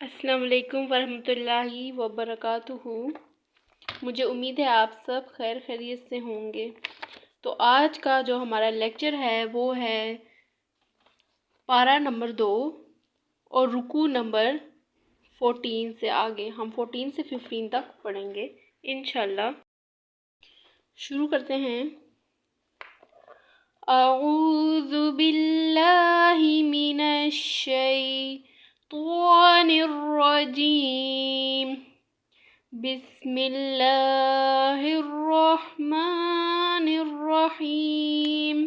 السلام علیکم ورحمۃ اللہ وبرکاتہ۔ مجھے امید ہے آپ سب خیر خیریت سے ہوں گے۔ تو آج کا جو ہمارا لیکچر ہے وہ ہے پارہ نمبر 2 اور رکوع نمبر 14 سے آگے، ہم 14 سے 15 تک پڑھیں گے انشاءاللہ۔ شروع کرتے ہیں۔ اعوذ باللہ من الشیطان الرجیم، بسم اللہ الرحمن الرحیم۔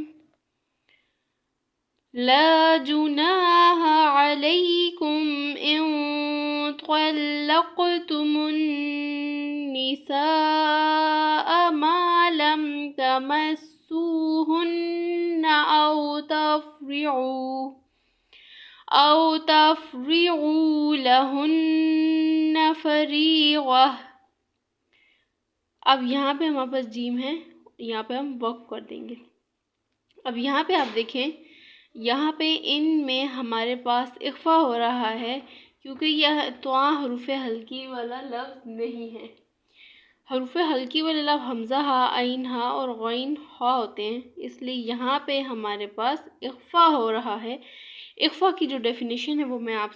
لا جناح علیکم ان طلقتم النساء ما لم تمسوهن أو تفرضوا لهن فریضہ۔ اب یہاں پہ ہمارے پاس جیم ہے، یہاں پہ ہم وقف کر دیں گے۔ اب یہاں پہ آپ دیکھیں، یہاں پہ ان میں ہمارے پاس اخفا ہو رہا ہے کیونکہ یہ تواں حروف ہلکی والا لفظ نہیں ہے۔ حروف ہلکی والے لفظ حمزہ ہا، عین ہا اور غین ہا ہوتے ہیں، اس لیے یہاں پہ ہمارے پاس اخفا ہو رہا ہے۔ اخفا کی جو ڈیفینیشن ہے وہ میں آپ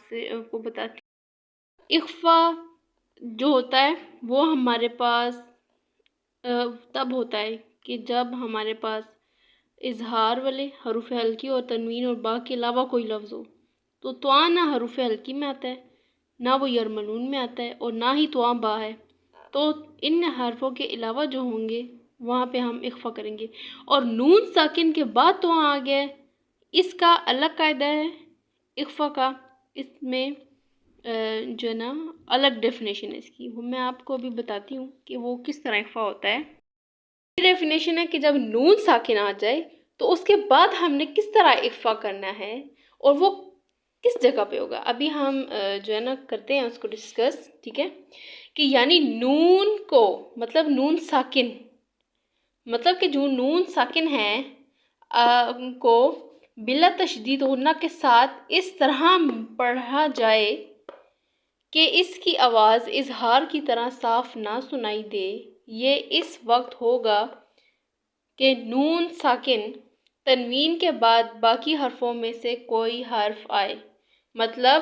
کو بتاتی ہوں۔ اخفا جو ہوتا ہے وہ ہمارے پاس تب ہوتا ہے کہ جب ہمارے پاس اظہار والے حروف ہلکی اور تنوین اور با کے علاوہ کوئی لفظ ہو۔ تو تواں نہ حروف ہلکی میں آتا ہے، نہ وہ یرملون میں آتا ہے اور نہ ہی تواں با ہے۔ تو ان حرفوں کے علاوہ جو ہوں گے وہاں پہ ہم اخفا کریں گے۔ اور نون ساکن کے بعد تواں آ گیا ہے، اس کا الگ قاعدہ ہے اخفا کا، اس میں جو ہے نا الگ ڈیفینیشن ہے اس کی، وہ میں آپ کو بھی بتاتی ہوں کہ وہ کس طرح اخفا ہوتا ہے۔ یہ ڈیفینیشن ہے کہ جب نون ساکن آ جائے تو اس کے بعد ہم نے کس طرح اخفا کرنا ہے اور وہ کس جگہ پہ ہوگا۔ ابھی ہم جو ہے نا کرتے ہیں اس کو ڈسکس، ٹھیک ہے، کہ یعنی نون کو مطلب نون ساکن، مطلب کہ جو نون ساکن ہے کو بلا تشدید غنہ کے ساتھ اس طرح پڑھا جائے کہ اس کی آواز اظہار کی طرح صاف نہ سنائی دے۔ یہ اس وقت ہوگا کہ نون ساکن تنوین کے بعد باقی حرفوں میں سے کوئی حرف آئے، مطلب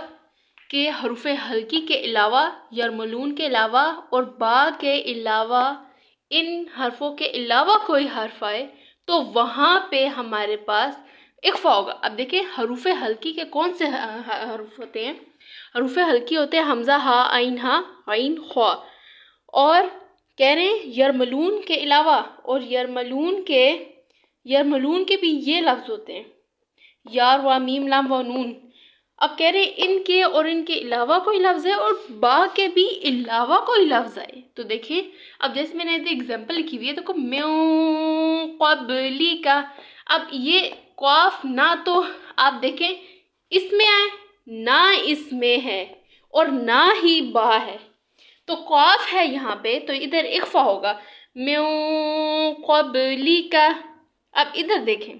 کہ حروف ہلکی کے علاوہ، یرملون کے علاوہ اور با کے علاوہ ان حرفوں کے علاوہ کوئی حرف آئے تو وہاں پہ ہمارے پاس اخفا ہوگا۔ اب دیکھیں حروف ہلکی کے کون سے حرف ہوتے ہیں؟ حروف ہلکی ہوتے ہیں حمزہ ہا، عین ہا، عین خوا، اور کہہ رہے ہیں یرملون کے علاوہ، اور یرملون کے بھی یہ لفظ ہوتے ہیں یار و میم لام و نون۔ اب کہہ رہے ہیں ان کے اور ان کے علاوہ کوئی لفظ ہے اور با کے بھی علاوہ کوئی لفظ آئے تو دیکھیں، اب جیسے میں نے ایگزامپل لکھی ہوئی ہے، دیکھو من قبلی کا، اب یہ قاف نہ تو آپ دیکھیں اس میں آئے، نہ اس میں ہے اور نہ ہی با ہے، تو قاف ہے یہاں پہ تو ادھر اخفا ہوگا من قبلی کا۔ اب ادھر دیکھیں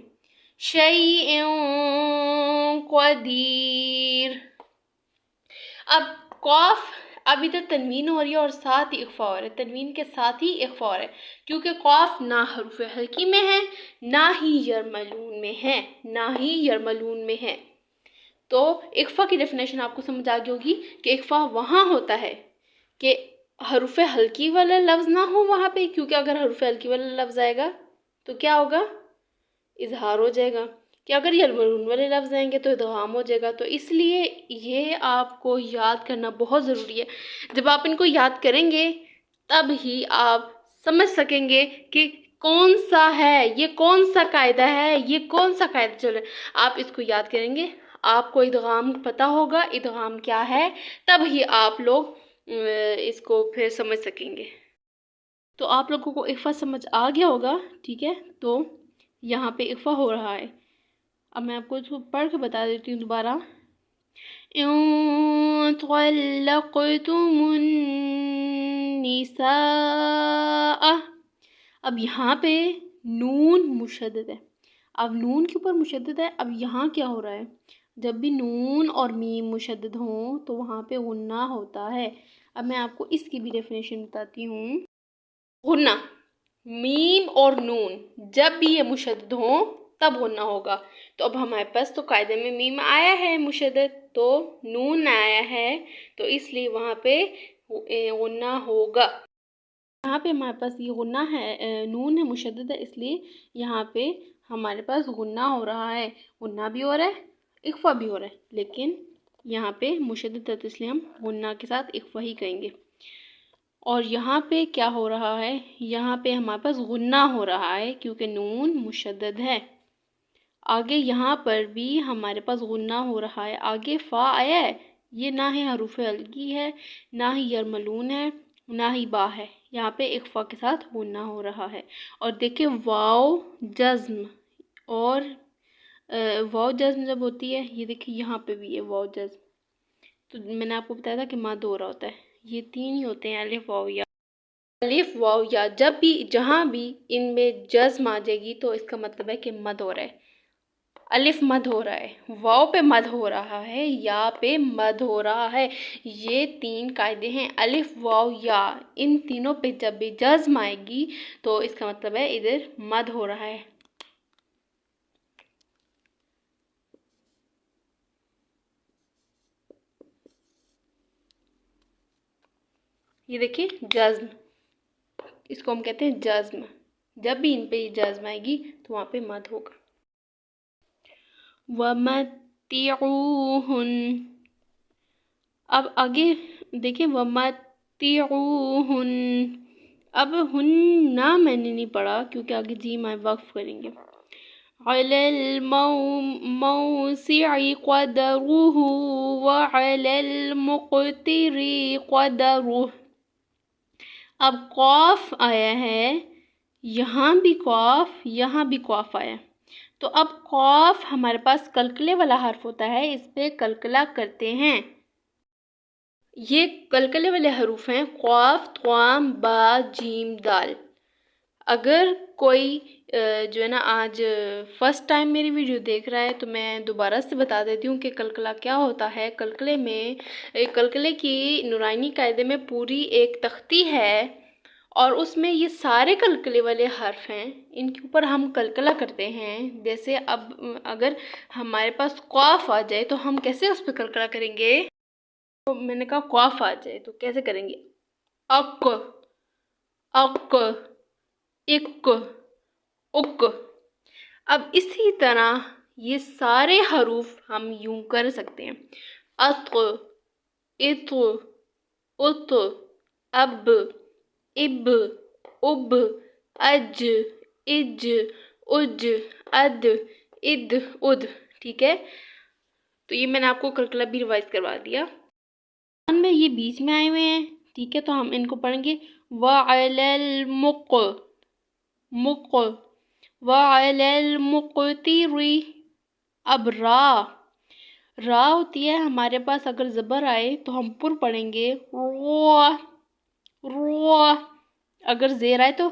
شیء قدیر، اب قاف اب ادھر تنوین ہو رہی ہے اور ساتھ ہی اخفا ہو رہا ہے، تنوین کے ساتھ ہی اخفا ہو رہا ہے کیونکہ قاف نہ حروف ہلکی میں ہے، نہ ہی یرملون میں ہے۔ تو اخفا کی ڈیفینیشن آپ کو سمجھ آ گئی ہوگی کہ اخفا وہاں ہوتا ہے کہ حروف ہلکی والا لفظ نہ ہو وہاں پہ، کیونکہ اگر حروف ہلکی والا لفظ آئے گا تو کیا ہوگا؟ اظہار ہو جائے گا، کہ اگر یرملون والے لفظ آئیں گے تو ادغام ہو جائے گا۔ تو اس لیے یہ آپ کو یاد کرنا بہت ضروری ہے۔ جب آپ ان کو یاد کریں گے تب ہی آپ سمجھ سکیں گے کہ کون سا ہے، یہ کون سا قاعدہ ہے، یہ کون سا قاعدہ چل رہا ہے۔ آپ اس کو یاد کریں گے، آپ کو ادغام پتہ ہوگا ادغام کیا ہے، تب ہی آپ لوگ اس کو پھر سمجھ سکیں گے۔ تو آپ لوگوں کو اخفا سمجھ آ گیا ہوگا، ٹھیک ہے، تو یہاں پہ اخفا ہو رہا ہے۔ اب میں آپ کو اس کو پڑھ کے بتا دیتی ہوں دوبارہ۔ ان طلقتم النساء، اب یہاں پہ نون مشدد ہے، اب نون کے اوپر مشدد ہے، اب یہاں کیا ہو رہا ہے؟ جب بھی نون اور میم مشدد ہوں تو وہاں پہ غنہ ہوتا ہے۔ اب میں آپ کو اس کی بھی ڈیفینیشن بتاتی ہوں۔ غنہ، میم اور نون جب بھی یہ مشدد ہوں تب غنہ ہوگا۔ تو اب ہمارے پاس تو قاعدے میں میم آیا ہے مشدد، تو نون آیا ہے، تو اس لیے وہاں پہ غنہ ہوگا۔ یہاں پہ ہمارے پاس یہ غنہ ہے، نون ہے مشدد ہے، اس لیے یہاں پہ ہمارے پاس غنہ ہو رہا ہے، غنہ بھی ہو رہا ہے، اخفا بھی ہو رہا ہے، لیکن یہاں پہ مشدد ہے تو اس لیے ہم غنہ کے ساتھ اخفا ہی کہیں گے۔ اور یہاں پہ کیا ہو رہا ہے، یہاں پہ ہمارے پاس غنہ ہو رہا ہے کیونکہ نون مشدد ہے۔ آگے یہاں پر بھی ہمارے پاس غنہ ہو رہا ہے، آگے فا آیا ہے، یہ نہ ہی حروف ہلکی ہے، نہ ہی یرملون ہے، نہ ہی با ہے، یہاں پہ اخفا کے ساتھ غنہ ہو رہا ہے۔ اور دیکھیں واو جزم، اور واو جزم جب ہوتی ہے، یہ دیکھیں یہاں پہ بھی ہے واو جزم، تو میں نے آپ کو بتایا تھا کہ مد ہو رہا ہوتا ہے، یہ تین ہی ہوتے ہیں، الف واو یا۔ الف واو یا جب بھی جہاں بھی ان میں جزم آ جائے گی تو اس کا مطلب ہے کہ مد ہو رہا ہے۔ الف مد ہو رہا ہے، واو پہ مد ہو رہا ہے، یا پہ مد ہو رہا ہے، یہ تین قاعدے ہیں، الف واو یا، ان تینوں پہ جب بھی جزم آئے گی تو اس کا مطلب ہے ادھر مد ہو رہا ہے۔ یہ دیکھیں جزم، اس کو ہم کہتے ہیں جزم، جب بھی ان پہ جزم آئے گی تو وہاں پہ مد ہوگا۔ وَمَتِّعُوهُنَّ، اب آگے دیکھیں وَمَتِّعُوهُنَّ، اب ہن میں نے نہیں پڑھا کیونکہ آگے جیم آئے، وقف کریں گے۔ عَلَى الْمَوْسِعِ قَدَرُهُ وَعَلَى الْمُقْتِرِ قَدَرُهُ۔ اب قاف آیا ہے، یہاں بھی قاف، یہاں بھی قاف آیا، تو اب قاف ہمارے پاس کلکلے والا حرف ہوتا ہے، اس پہ کلکلہ کرتے ہیں۔ یہ کلکلے والے حروف ہیں قاف، طام، با، جیم، دال۔ اگر کوئی جو ہے نا آج فرسٹ ٹائم میری ویڈیو دیکھ رہا ہے تو میں دوبارہ سے بتا دیتی ہوں کہ کلکلہ کیا ہوتا ہے۔ کلکلے میں، کلکلے کی نورانی قاعدے میں پوری ایک تختی ہے اور اس میں یہ سارے کلکلے والے حرف ہیں، ان کے اوپر ہم کلکلہ کرتے ہیں۔ جیسے اب اگر ہمارے پاس قاف آ جائے تو ہم کیسے اس پہ کلکلہ کریں گے؟ تو میں نے کہا قاف آ جائے تو کیسے کریں گے؟ اق، اق، اک، اک۔ اب اسی طرح یہ سارے حروف ہم یوں کر سکتے ہیں، اط، اط، ات، اب، اب، اب، اج، اج، اج، اد، اد، اد، ٹھیک ہے؟ تو یہ میں نے آپ کو کلکلہ بھی ریوائز کروا دیا۔ میں یہ بیچ میں آئے ہوئے ہیں، ٹھیک ہے؟ تو ہم ان کو پڑھیں گے وَعَلَى الْمُقْ، مُقْ، وَعَلَى الْمُقْتِرِ۔ اب را، را ہوتی ہے ہمارے پاس، اگر زبر آئے تو ہم پر پڑھیں گے رو، رو، اگر زیر آئے تو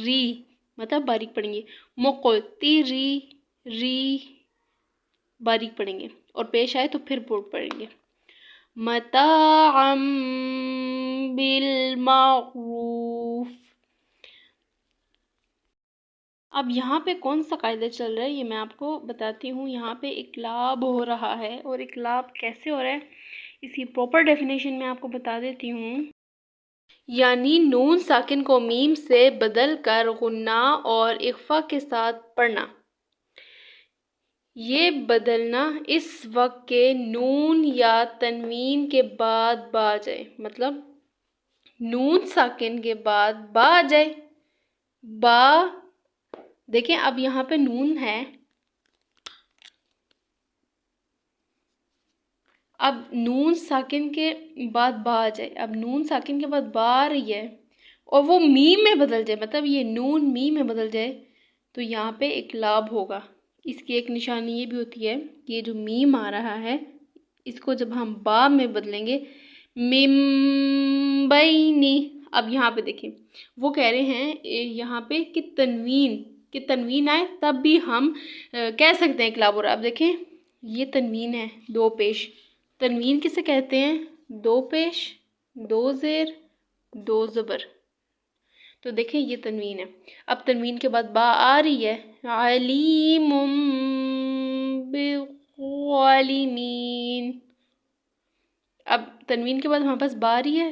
ری، مطلب باریک پڑھیں گے، مقتری، ری، باریک پڑھیں گے، اور پیش آئے تو پھر پر پڑھیں گے۔ متاعا بالمعروف۔ اب یہاں پہ کون سا قاعدہ چل رہا ہے یہ میں آپ کو بتاتی ہوں۔ یہاں پہ اقلاب ہو رہا ہے، اور اقلاب کیسے ہو رہا ہے اس کی پراپر ڈیفینیشن میں آپ کو بتا دیتی ہوں۔ یعنی نون ساکن کو میم سے بدل کر غنہ اور اخفا کے ساتھ پڑھنا۔ یہ بدلنا اس وقت کے نون یا تنوین کے بعد با آ جائے، مطلب نون ساکن کے بعد با آ جائے، با، دیکھیں اب یہاں پہ نون ہے، اب نون ساکن کے بعد با آ جائے، اب نون ساکن کے بعد با آ رہی ہے اور وہ میم میں بدل جائے، مطلب یہ نون میم میں بدل جائے، تو یہاں پہ اقلاب ہوگا۔ اس کی ایک نشانی یہ بھی ہوتی ہے کہ یہ جو میم آ رہا ہے اس کو جب ہم با میں بدلیں گے، مم بینی، اب یہاں پہ دیکھیں وہ کہہ رہے ہیں یہاں پہ کہ تنوین آئے تب بھی ہم کہہ سکتے ہیں اقلاب ہو رہا ہے۔ اب دیکھیں یہ تنوین ہے دو پیش. تنوین کسے کہتے ہیں؟ دو پیش، دو زیر، دو زبر. تو دیکھیں یہ تنوین ہے. اب تنوین کے بعد با آ رہی ہے، علیم بالظالمین. اب تنوین کے بعد ہمارے پاس با آ رہی ہے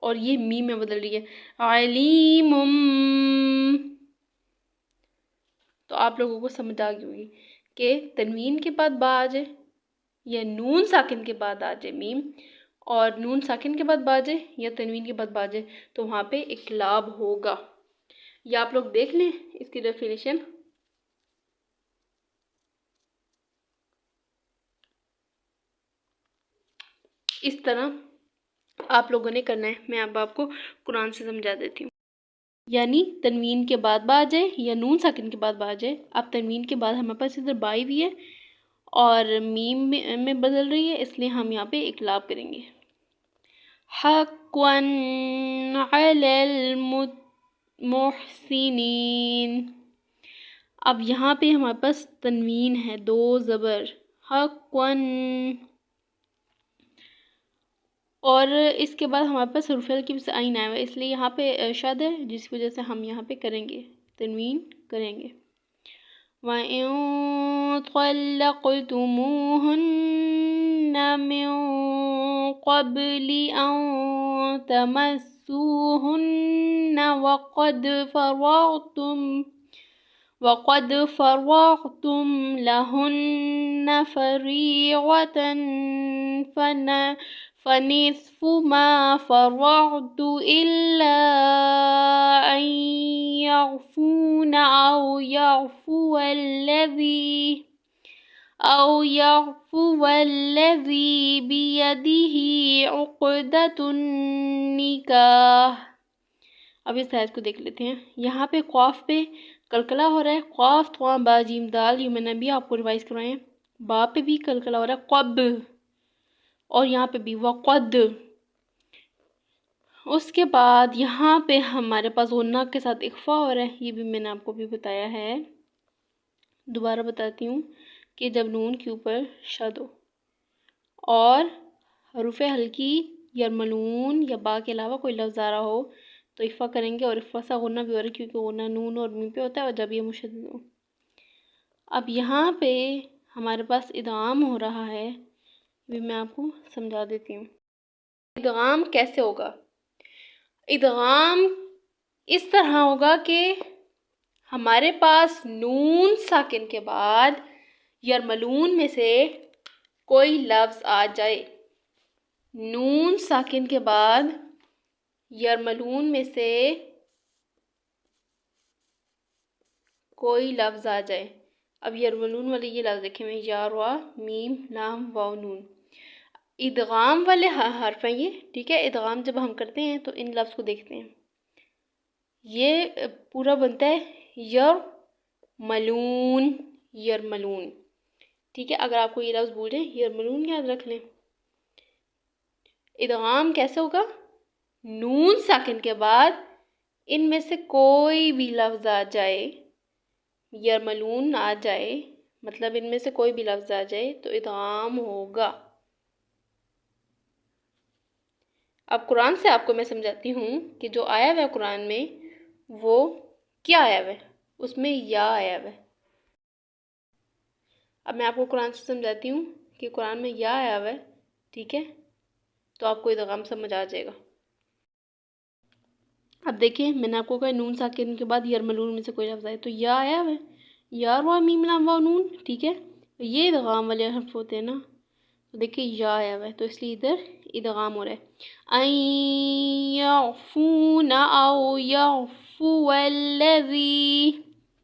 اور یہ میم میں بدل رہی ہے، علیم. تو آپ لوگوں کو سمجھ آ گئی ہوگی کہ تنوین کے بعد با آ جائے یا نون ساکن کے بعد آ جائے میم، اور نون ساکن کے بعد با آ جائے یا تنوین کے بعد با آ جائے، تو وہاں پہ اقلاب ہوگا. یا آپ لوگ دیکھ لیں اس کی ڈیفینیشن. اس طرح آپ لوگوں نے کرنا ہے. میں اب آپ کو قرآن سے سمجھا دیتی ہوں. یعنی تنوین کے بعد با آ جائے یا نون ساکن کے بعد با آ جائے. اب تنوین کے بعد ہمارے پاس ادھر بائی بھی ہے اور میم میں بدل رہی ہے، اس لیے ہم یہاں پہ اقلاب کریں گے. حقاً علی المحسنین. اب یہاں پہ ہمارے پاس تنوین ہے دو زبر، حقاً، اور اس کے بعد ہمارے پاس حرف کی بھی آئین آیا ہوا ہے، اس لیے یہاں پہ شد ہے، جس وجہ سے ہم یہاں پہ کریں گے تنوین کریں گے. وَإِن طَلَّقْتُمُوهُنَّ مِن قَبْلِ أَن تَمَسُّوهُنَّ وَقَدْ فَرَضْتُمْ لَهُنَّ فَرِيضَةً فَنِصْفُ مَا فَرَضْتُمْ إِلَّا أَن يَعْفُونَ أَوْ يَعْفُوَ الَّذِي بِيَدِهِ عُقْدَةُ النِّكَاحِ. اب اس آیت کو دیکھ لیتے ہیں. یہاں پہ قاف پہ کلکلا ہو رہا ہے، قاف تھوا با جیم دال، یہ میں نے بھی آپ کو ریوائز کروائے ہیں. با پہ بھی کلکلا ہو رہا ہے، قب، اور یہاں پہ بھی وقد. اس کے بعد یہاں پہ ہمارے پاس غنہ کے ساتھ اخفا ہو رہا ہے، یہ بھی میں نے آپ کو بھی بتایا ہے. دوبارہ بتاتی ہوں کہ جب نون کے اوپر شد ہو اور حروف ہلکی یرملون یا با کے علاوہ کوئی لفظ آ رہا ہو تو اخفا کریں گے، اور اخفا سا غنہ بھی ہو رہا ہے کیونکہ غنہ نون اور میم پہ ہوتا ہے، اور جب یہ مشدد ہو. اب یہاں پہ ہمارے پاس ادغام ہو رہا ہے، بھی میں آپ کو سمجھا دیتی ہوں. ادغام کیسے ہوگا؟ ادغام اس طرح ہوگا کہ ہمارے پاس نون ساکن کے بعد یرملون میں سے کوئی لفظ آ جائے. نون ساکن کے بعد یرملون میں سے کوئی لفظ آ جائے. اب یرملون والے یہ لفظ دیکھیں میں، یا، را، میم، لام، واو، نون. ادغام والے حرف ہیں یہ، ٹھیک ہے. ادغام جب ہم کرتے ہیں تو ان لفظ کو دیکھتے ہیں، یہ پورا بنتا ہے یرملون، یرملون، ٹھیک ہے. اگر آپ کو یہ لفظ بھول جائیں یرملون یاد رکھ لیں. ادغام کیسے ہوگا؟ نون ساکن کے بعد ان میں سے کوئی بھی لفظ آ جائے، یرملون آ جائے، مطلب ان میں سے کوئی بھی لفظ آ جائے تو ادغام ہوگا. اب قرآن سے آپ کو میں سمجھاتی ہوں کہ جو آیا ہوا ہے قرآن میں وہ کیا آیا ہوا ہے. اس میں یا آیا ہوا ہے. اب میں آپ کو قرآن سے سمجھاتی ہوں کہ قرآن میں یا آیا ہوا ہے، ٹھیک ہے، تو آپ کو ادغام سمجھ آ جائے گا. اب دیکھیں میں نے آپ کو کہا نون ساکن کے بعد یرملون میں سے کوئی لفظ آئے تو یا آیا ہوا ہے، یا، را، میم، لام، واو، نون، ٹھیک ہے. یہ ادغام والے حرف ہوتے ہیں نا، تو دیکھیں یا آیا ہوا ہے تو اس لیے ادھر ادغام ہو رہا ہے. ان یعفون او یعفو الذی.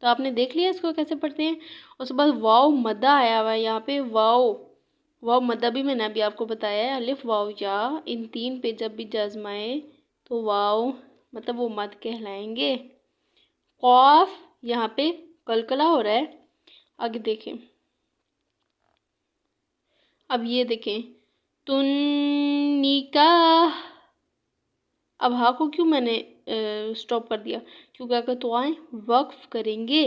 تو آپ نے دیکھ لیا اس کو کیسے پڑھتے ہیں. اس کے بعد واو مدہ آیا ہوا ہے یہاں پہ، واو مدہ بھی میں نے ابھی آپ کو بتایا ہے. الف، واو، یا، ان تین پہ جب بھی جزم آئے تو واو مطلب وہ مد کہلائیں گے. قاف یہاں پہ کلکلا ہو رہا ہے. آگے دیکھیں، اب یہ دیکھیں تن نکاح. اب ہا کو کیوں میں نے سٹاپ کر دیا؟ کیونکہ اگر تو آئیں وقف کریں گے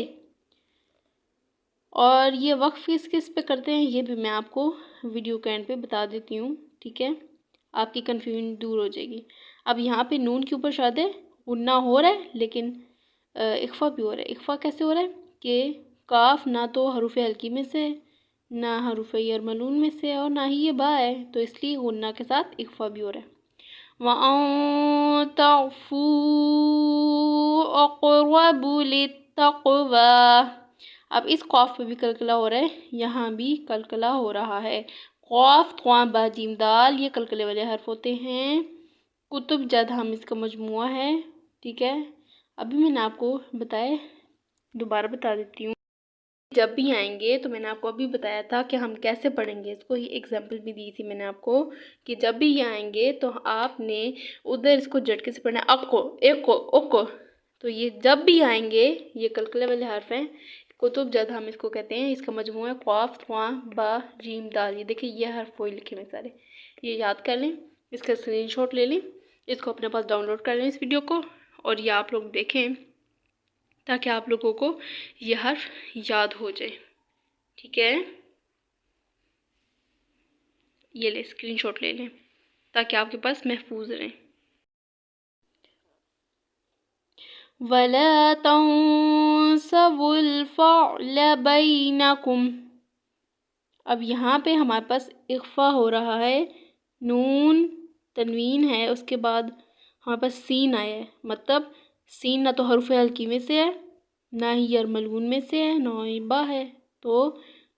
اور یہ وقف کس کس پہ کرتے ہیں یہ بھی میں آپ کو ویڈیو کے اینڈ پہ بتا دیتی ہوں، ٹھیک ہے، آپ کی کنفیوژن دور ہو جائے گی۔ اب یہاں پہ نون کے اوپر شاد غنہ ہو رہا ہے لیکن اخفا بھی ہو رہا ہے۔ اخفا کیسے ہو رہا ہے کہ کاف نہ تو حروف حلقی میں سے، نہ حروف یرملون میں سے، اور نہ ہی یہ با ہے، تو اس لیے غنہ کے ساتھ اخفا بھی ہو رہا ہے۔ وَأَن تَعْفُوا أَقْرَبُ لِلتَّقْوَىٰ۔ اب اس قاف پہ بھی کلکلا ہو رہا ہے، یہاں بھی کلکلا ہو رہا ہے۔ قاف قاں با جیم دال یہ کلکلے والے حرف ہوتے ہیں۔ کتب جد ہم اس کا مجموعہ ہے، ٹھیک ہے۔ ابھی میں نے آپ کو بتایا، دوبارہ بتا دیتی ہوں، جب بھی آئیں گے تو میں نے آپ کو ابھی بتایا تھا کہ ہم کیسے پڑھیں گے، اس کو ہی ایگزامپل بھی دی تھی میں نے آپ کو کہ جب بھی یہ آئیں گے تو آپ نے ادھر اس کو جھٹکے سے پڑھنا ہے، اکو ایکو اوکو۔ تو یہ جب بھی آئیں گے یہ کلکلے والے حرف ہیں، کتب جد ہم اس کو کہتے ہیں، اس کا مجموعہ ہے قاف قاں با جیم دال۔ یہ دیکھیں یہ حرف وہی لکھے ہوئے سارے، یہ یاد کر لیں، اس کا اسکرین شاٹ لے لیں، اس کو اپنے پاس ڈاؤن لوڈ کر لیں اس ویڈیو کو، اور یہ آپ لوگ دیکھیں تاکہ آپ لوگوں کو یہ حرف یاد ہو جائے، ٹھیک ہے۔ یہ لے اسکرین شاٹ لے لیں تاکہ آپ کے پاس محفوظ رہیں۔ وَلَا تَنْسَوُا الْفَعْلَ بَيْنَكُمْ۔ اب یہاں پہ ہمارے پاس اخفا ہو رہا ہے، نون تنوین ہے، اس کے بعد ہمارے پاس سین آیا ہے، مطلب سین نہ تو حروف حلقی میں سے ہے، نہ ہی یرملون میں سے ہے، نہ ہی با ہے۔ تو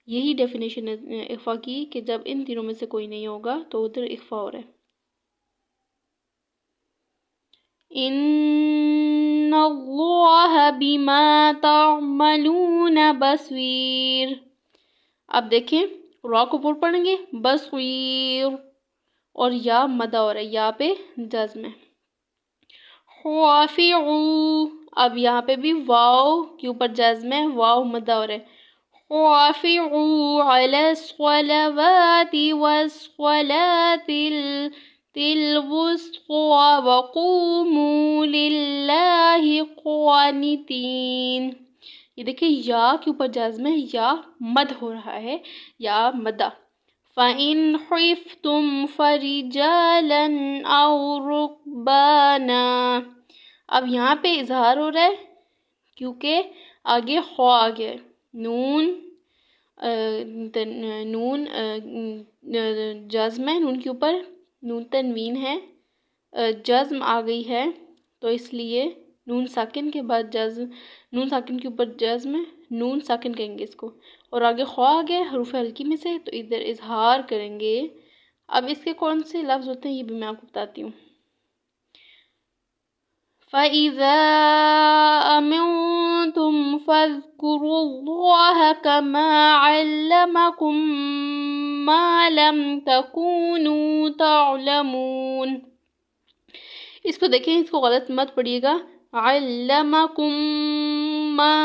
یہی ڈیفینیشن ہے اخفا کی کہ جب ان تینوں میں سے کوئی نہیں ہوگا تو ادھر اخفا ہو رہا ہے۔ ان اللہ بما تعملون بصیر۔ اب دیکھیں را کو پور پڑھیں گے بصیر، اور یا مدہ ہو رہا ہے، یا پہ جزم ہے۔ خافعو، اب یہاں پہ بھی واو کے اوپر جزم ہے، واو مدہ ہو رہا ہے۔ خافعو علی الصلوات والصلاة الوسطى وقوموا للہ قانتین۔ یہ دیکھیں یا کے اوپر جزم ہے، یا مد ہو رہا ہے، یا مدہ۔ فَإِنْ خِفْتُمْ فَرِجَالًا أَوْ رُكْبَانًا۔ اب یہاں پہ اظہار ہو رہا ہے کیونکہ آگے خوا آ گیا ہے، نون جزم ہے، نون کے اوپر نون تنوین ہے، جزم آ گئی ہے، تو اس لیے نون ساکن کے بعد جزم، نون ساکن کے اوپر جزم ہے، نون ساکن کہیں گے اس کو، اور آگے خوا آ گیا حروف حلقی میں سے، تو ادھر اظہار کریں گے۔ اب اس کے کون سے لفظ ہوتے ہیں یہ بھی میں آپ کو بتاتی ہوں۔ فَإِذَا أَمِنْتُمْ فَاذْكُرُوا اللَّهَ كَمَا عَلَّمَكُمْ مَا لَمْ تَكُونُوا تَعْلَمُونَ۔ اس کو دیکھیں، اس کو غلط مت پڑھیے گا، عَلَّمَكُمْ مَا۔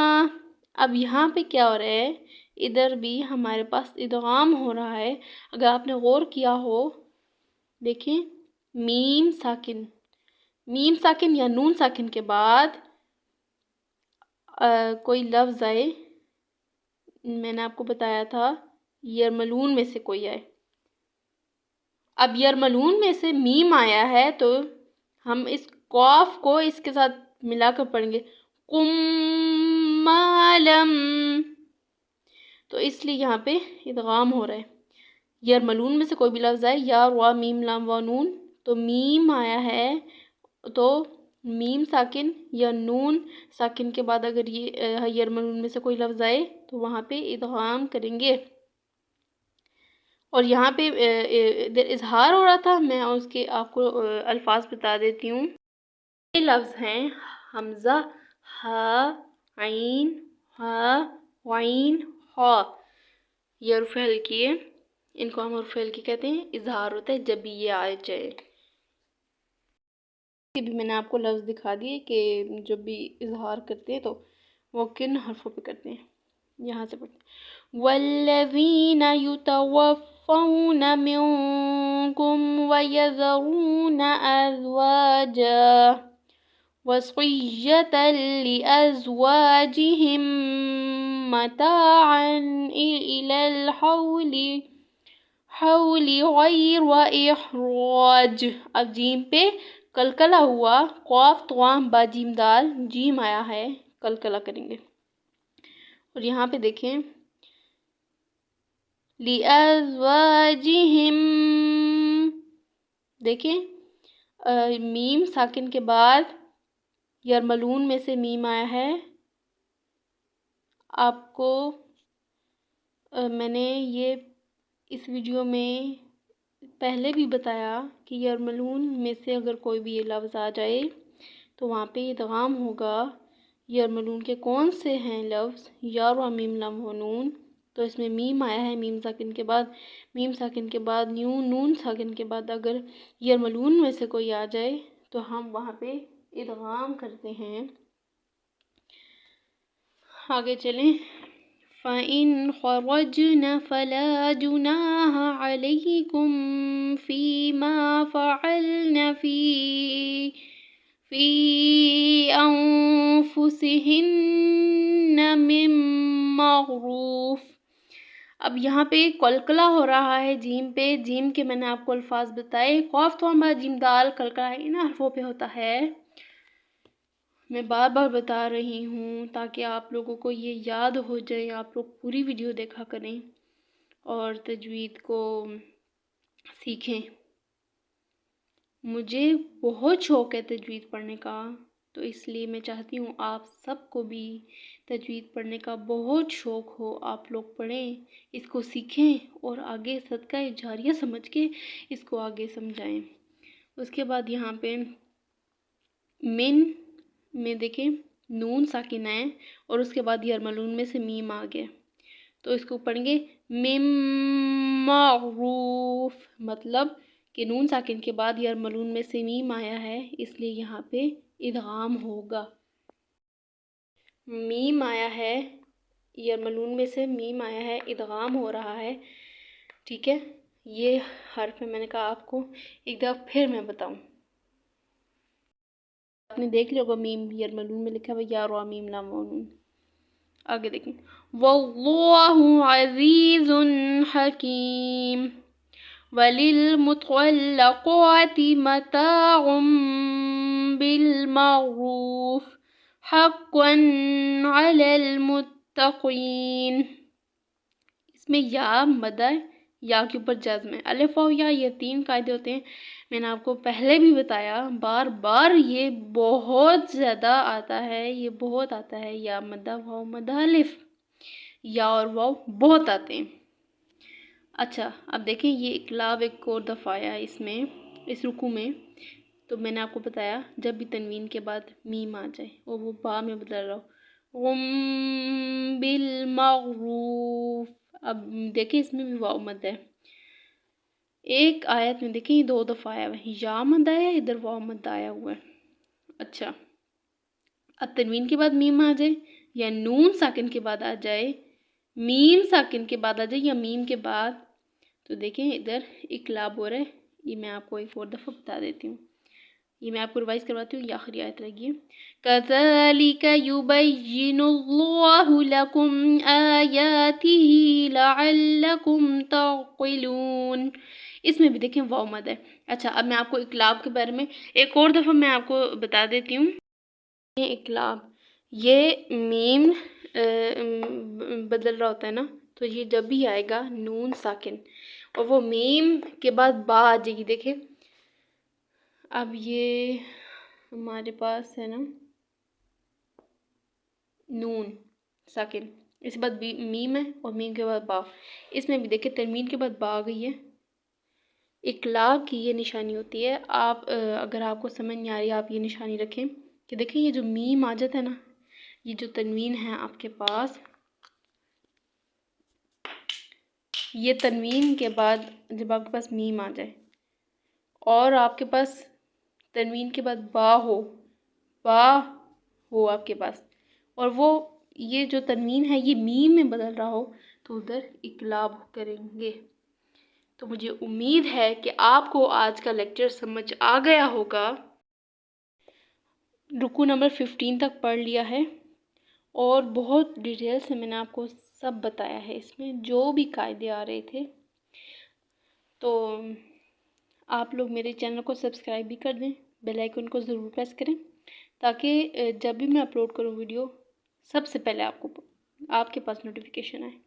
اب یہاں پہ کیا ہو رہا ہے، ادھر بھی ہمارے پاس ادغام ہو رہا ہے۔ اگر آپ نے غور کیا ہو، دیکھیں میم ساکن، میم ساکن یا نون ساکن کے بعد کوئی لفظ آئے، میں نے آپ کو بتایا تھا یرملون میں سے کوئی آئے، اب یرملون میں سے میم آیا ہے تو ہم اس قاف کو اس کے ساتھ ملا کر پڑھیں گے، قُمَّالًا، تو اس لیے یہاں پہ ادغام ہو رہا ہے۔ یرملون میں سے کوئی بھی لفظ آئے، یا وا میم لام وا نون، تو میم آیا ہے تو میم ساکن یا نون ساکن کے بعد اگر یہ یرملون میں سے کوئی لفظ آئے تو وہاں پہ ادغام کریں گے۔ اور یہاں پہ ادھر اظہار ہو رہا تھا، میں اس کے آپ کو الفاظ بتا دیتی ہوں۔ یہ لفظ ہیں حمزہ، ہا، عین، ہا، غین، خا، یہ حروف حلقی ہے، ان کو ہم حروف حلقی کہتے ہیں۔ اظہار ہوتا ہے جب بھی یہ آ جائے۔ یہ بھی میں نے آپ کو لفظ دکھا دیے کہ جب بھی اظہار کرتے ہیں تو وہ کن حرفوں پہ کرتے ہیں، یہاں سے پڑھتے ہیں۔ وَالَّذِينَ يُتَوَفَّوْنَ مِنْكُمْ وَيَذَرُونَ أَزْوَاجًا وَصِيَّةً لِأَزْوَاجِهِمْ متاعا إلى الحول غير إخراج. اب جیم پہ کلکلا ہوا، قاف طواں با جیم دال، جیم آیا ہے، کلکلا کریں گے. اور یہاں پہ دیکھیں لِأَزْوَاجِهِمْ، دیکھیں میم ساکن کے بعد یرملون میں سے میم آیا ہے. آپ کو میں نے یہ اس ویڈیو میں پہلے بھی بتایا کہ یرملون میں سے اگر کوئی بھی یہ لفظ آ جائے تو وہاں پہ ادغام ہوگا. یرملون کے کون سے ہیں لفظ؟ یا و میم لام و نون. تو اس میں میم آیا ہے، میم ساکن کے بعد، میم ساکن کے بعد نون ساکن کے بعد اگر یرملون میں سے کوئی آ جائے تو ہم وہاں پہ ادغام کرتے ہیں. آگے چلیں. فَإِنْ خَرَجْنَ فَلَا جُنَاحَ عَلَيْكُمْ فِي مَا فَعَلْنَ فِي أَنفُسِهِنَّ مِن مَّعْرُوفٍ. اب یہاں پہ کلکلا ہو رہا ہے جیم پہ. جیم کے میں نے آپ کو الفاظ بتائے، قاف طواں با جیم دال کلکلا ان حرفوں پہ ہوتا ہے. میں بار بار بتا رہی ہوں تاکہ آپ لوگوں کو یہ یاد ہو جائے. آپ لوگ پوری ویڈیو دیکھا کریں اور تجوید کو سیکھیں. مجھے بہت شوق ہے تجوید پڑھنے کا، تو اس لیے میں چاہتی ہوں آپ سب کو بھی تجوید پڑھنے کا بہت شوق ہو. آپ لوگ پڑھیں، اس کو سیکھیں اور آگے صدقہ جاریہ سمجھ کے اس کو آگے سمجھائیں. اس کے بعد یہاں پہ من میں دیکھیں نون ساکن ہے اور اس کے بعد یرملون میں سے میم آ گیا، تو اس کو پڑھیں گے مم معروف. مطلب کہ نون ساکن کے بعد یرملون میں سے میم آیا ہے، اس لیے یہاں پہ ادغام ہوگا. میم آیا ہے، یرملون میں سے میم آیا ہے، ادغام ہو رہا ہے. ٹھیک ہے، یہ حرف میں نے کہا آپ کو ایک دفعہ پھر میں بتاؤں. آپ نے دیکھ لیا ہوگا میم یرملون میں لکھا ہوا یا را میم لام و نون. آگے دیکھیں واللہ عزیز حکیم. وَلِلْمُطَلَّقَاتِ مَتَاعٌ بِالْمَعْرُوفِ حَقًّا عَلَى الْمُتَّقِينَ. اس میں یا مدہ، یا کے اوپر جزم ہے، الف واو یا، یہ تین قاعدے ہوتے ہیں. میں نے آپ کو پہلے بھی بتایا، بار بار یہ بہت زیادہ آتا ہے، یہ بہت آتا ہے. یا مدہ، واو مدہ، الف، یا اور واو بہت آتے ہیں. اچھا اب دیکھیں یہ اقلاب ایک اور دفعہ آیا اس میں، اس رکوع میں. تو میں نے آپ کو بتایا جب بھی تنوین کے بعد میم آ جائے اور وہ با میں بدل رہا ہو، غم بالمعروف. اب دیکھیں اس میں بھی واو مد ہے. ایک آیت میں دیکھیں یہ دو دفعہ آیا ہوا ہے، یا مد آیا ہے، ادھر واو مد آیا ہوا ہے. اچھا اب تنوین کے بعد میم آ جائے یا نون ساکن کے بعد آ جائے، میم ساکن کے بعد آ جائے یا میم کے بعد، تو دیکھیں ادھر اقلاب ہو رہا ہے. یہ میں آپ کو ایک اور دفعہ بتا دیتی ہوں، یہ میں آپ کو ریوائز کرواتی ہوں. یہ آخری آیت رہ گئی ہے، كَذَلِكَ يُبَيِّنُ اللَّهُ لَكُمْ آيَاتِهِ لَعَلَّكُمْ تَعْقِلُونَ. اس میں بھی دیکھیں واو مد ہے. اچھا اب میں آپ کو اقلاب کے بارے میں ایک اور دفعہ میں آپ کو بتا دیتی ہوں. یہ اقلاب، یہ میم بدل رہا ہوتا ہے نا، تو یہ جب بھی آئے گا نون ساکن اور وہ میم کے بعد با آ جائے گی. دیکھیں اب یہ ہمارے پاس ہے نا نون ساکن، اس کے بعد میم ہے اور میم کے بعد با. اس میں بھی دیکھیں تنوین کے بعد با آ گئی ہے. اقلاب کی یہ نشانی ہوتی ہے. آپ اگر آپ کو سمجھ نہیں آ رہی آپ یہ نشانی رکھیں کہ دیکھیں یہ جو میم آ جاتا ہے نا، یہ جو تنوین ہے آپ کے پاس، یہ تنوین کے بعد جب آپ کے پاس میم آ جائے اور آپ کے پاس تنوین کے بعد با ہو آپ کے پاس، اور وہ یہ جو تنوین ہے یہ میم میں بدل رہا ہو، تو ادھر اقلاب کریں گے. تو مجھے امید ہے کہ آپ کو آج کا لیکچر سمجھ آ گیا ہوگا. رکوع نمبر 15 تک پڑھ لیا ہے اور بہت ڈیٹیل سے میں نے آپ کو سب بتایا ہے اس میں جو بھی قاعدے آ رہے تھے. تو آپ لوگ میرے چینل کو سبسکرائب بھی کر دیں، بیل آئیکن کو ضرور پریس کریں تاکہ جب بھی میں اپلوڈ کروں ویڈیو سب سے پہلے آپ کے پاس نوٹیفیکیشن آئے.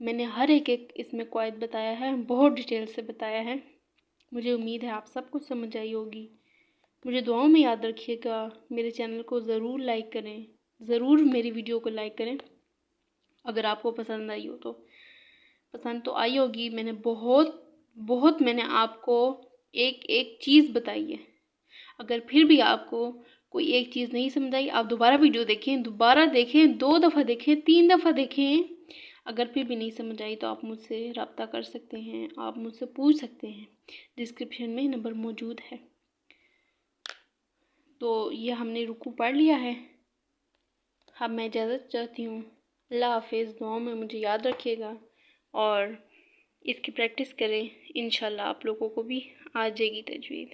میں نے ہر ایک اس میں قواعد بتایا ہے، بہت ڈیٹیل سے بتایا ہے. مجھے امید ہے آپ سب کچھ سمجھ آئی ہوگی. مجھے دعاؤں میں یاد رکھیے گا. میرے چینل کو ضرور لائک کریں، ضرور میری ویڈیو کو لائک کریں اگر آپ کو پسند آئی ہو تو. پسند تو آئی ہوگی. میں نے بہت میں نے آپ کو ایک چیز بتائی ہے. اگر پھر بھی آپ کو کوئی ایک چیز نہیں سمجھ آئی، آپ دوبارہ ویڈیو دیکھیں، 2 دفعہ دیکھیں، 3 دفعہ دیکھیں. اگر پھر بھی نہیں سمجھ آئی تو آپ مجھ سے رابطہ کر سکتے ہیں، آپ مجھ سے پوچھ سکتے ہیں. ڈسکرپشن میں نمبر موجود ہے. تو یہ ہم نے رکوع پڑھ لیا ہے. اب میں اجازت چاہتی ہوں. اللہ حافظ. دعاؤں میں مجھے یاد رکھیے گا اور اس کی پریکٹس کریں. انشاءاللہ آپ لوگوں کو بھی آ جائے گی تجوید.